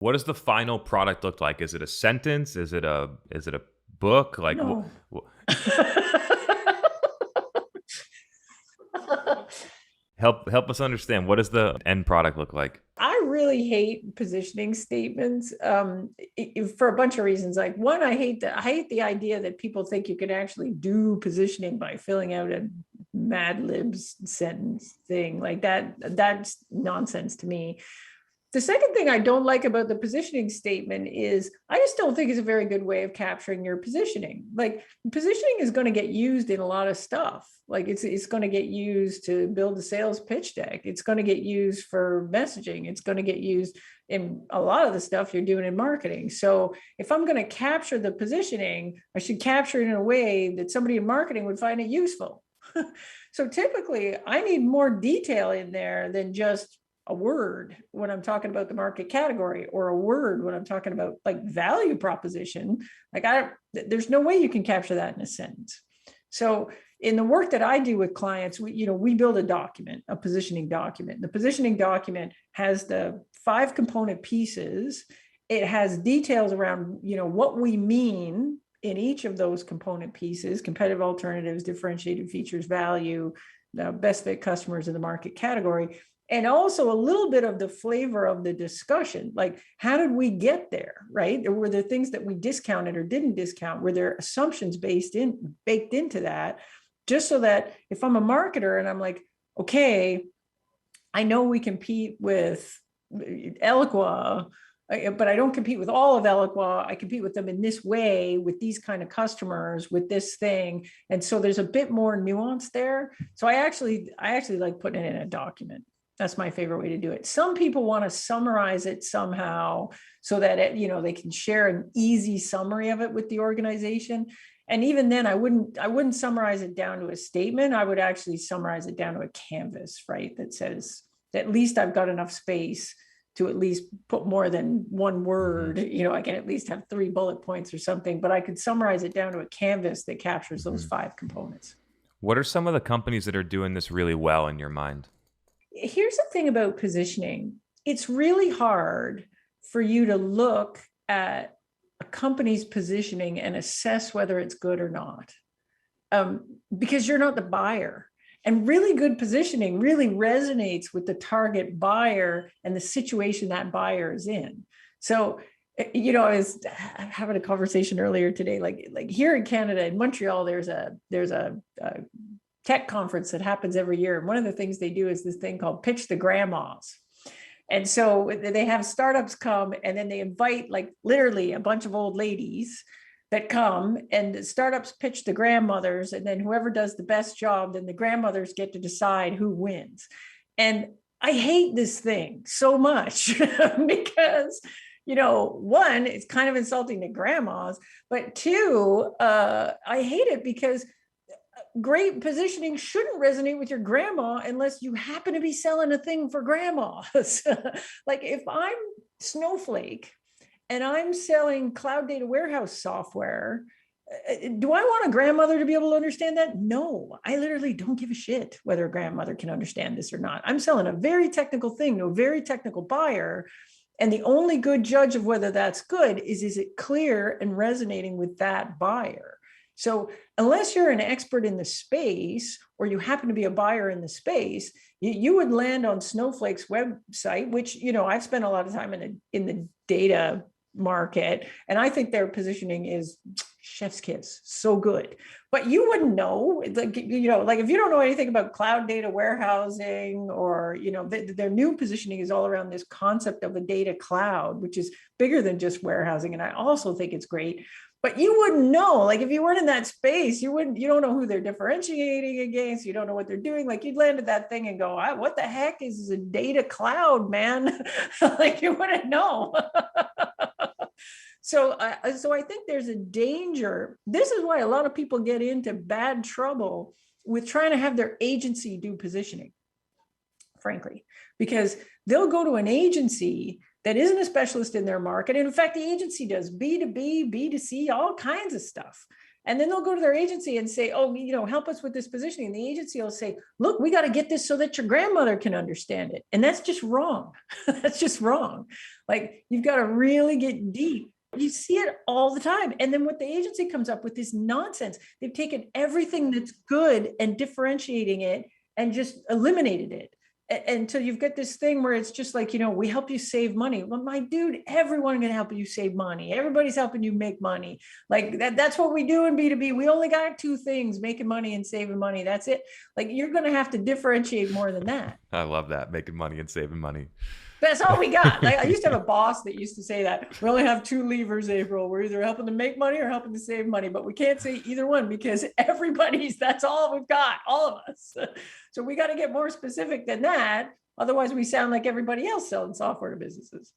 What does the final product look like? Is it a sentence? Is it a book? Like No. help us understand, what does the end product look like? I really hate positioning statements for a bunch of reasons. Like one, I hate the idea that people think you can actually do positioning by filling out a Mad Libs sentence thing like that. That's nonsense to me. The second thing I don't like about the positioning statement is I just don't think it's a very good way of capturing your positioning. Like positioning is going to get used in a lot of stuff. Like it's going to get used to build a sales pitch deck. It's going to get used for messaging. It's going to get used in a lot of the stuff you're doing in marketing. So if I'm going to capture the positioning, I should capture it in a way that somebody in marketing would find it useful. So typically I need more detail in there than just a word when I'm talking about the market category, or a word when I'm talking about like value proposition. Like there's no way you can capture that in a sentence. So in the work that I do with clients, we build a document, a positioning document. The positioning document has the 5 component pieces. It has details around, what we mean in each of those component pieces: competitive alternatives, differentiated features, value, the best fit customers in the market category, and also a little bit of the flavor of the discussion. Like, how did we get there, right? Or were there things that we discounted or didn't discount? Were there assumptions baked into that? Just so that if I'm a marketer and I'm like, okay, I know we compete with Eloqua, but I don't compete with all of Eloqua. I compete with them in this way, with these kind of customers, with this thing. And so there's a bit more nuance there. So I actually like putting it in a document. That's my favorite way to do it. Some people want to summarize it somehow so that they can share an easy summary of it with the organization. And even then, I wouldn't summarize it down to a statement. I would actually summarize it down to a canvas, right? That says at least I've got enough space to at least put more than one Hmm. word. I can at least have 3 bullet points or something, but I could summarize it down to a canvas that captures those Hmm. 5 components. What are some of the companies that are doing this really well in your mind? Here's the thing about positioning: it's really hard for you to look at a company's positioning and assess whether it's good or not, because you're not the buyer. And really good positioning really resonates with the target buyer and the situation that buyer is in. So, I was having a conversation earlier today, like here in Canada, in Montreal, there's a tech conference that happens every year. And one of the things they do is this thing called Pitch the Grandmas. And so they have startups come, and then they invite like literally a bunch of old ladies that come, and the startups pitch the grandmothers, and then whoever does the best job, then the grandmothers get to decide who wins. And I hate this thing so much because one, it's kind of insulting to grandmas, but two, I hate it because great positioning shouldn't resonate with your grandma unless you happen to be selling a thing for grandmas. Like if I'm Snowflake and I'm selling cloud data warehouse software, do I want a grandmother to be able to understand that? No, I literally don't give a shit whether a grandmother can understand this or not. I'm selling a very technical thing to a very technical buyer. And the only good judge of whether that's good is it clear and resonating with that buyer? So unless you're an expert in the space or you happen to be a buyer in the space, you would land on Snowflake's website, which I've spent a lot of time in the data market, and I think their positioning is chef's kiss, so good. But you wouldn't know, like if you don't know anything about cloud data warehousing, or their new positioning is all around this concept of a data cloud, which is bigger than just warehousing, and I also think it's great. But you wouldn't know, like if you weren't in that space, you don't know who they're differentiating against. You don't know what they're doing. Like you'd land at that thing and go, what the heck is a data cloud, man? Like you wouldn't know. So I think there's a danger. This is why a lot of people get into bad trouble with trying to have their agency do positioning, frankly, because they'll go to an agency that isn't a specialist in their market. And in fact, the agency does B2B, B2C, all kinds of stuff. And then they'll go to their agency and say, oh, help us with this positioning. And the agency will say, look, we got to get this so that your grandmother can understand it. And that's just wrong. That's just wrong. Like, you've got to really get deep. You see it all the time. And then what the agency comes up with is nonsense. They've taken everything that's good and differentiating it and just eliminated it. Until you've got this thing where it's just like, we help you save money. Well, my dude, everyone can help you save money. Everybody's helping you make money. Like that's what we do in B2B. We only got two things: making money and saving money. That's it. Like, you're going to have to differentiate more than that. I love that. Making money and saving money. That's all we got. Like, I used to have a boss that used to say that we only have two levers, April. We're either helping to make money or helping to save money, but we can't say either one because that's all we've got, all of us. So we got to get more specific than that. Otherwise we sound like everybody else selling software to businesses.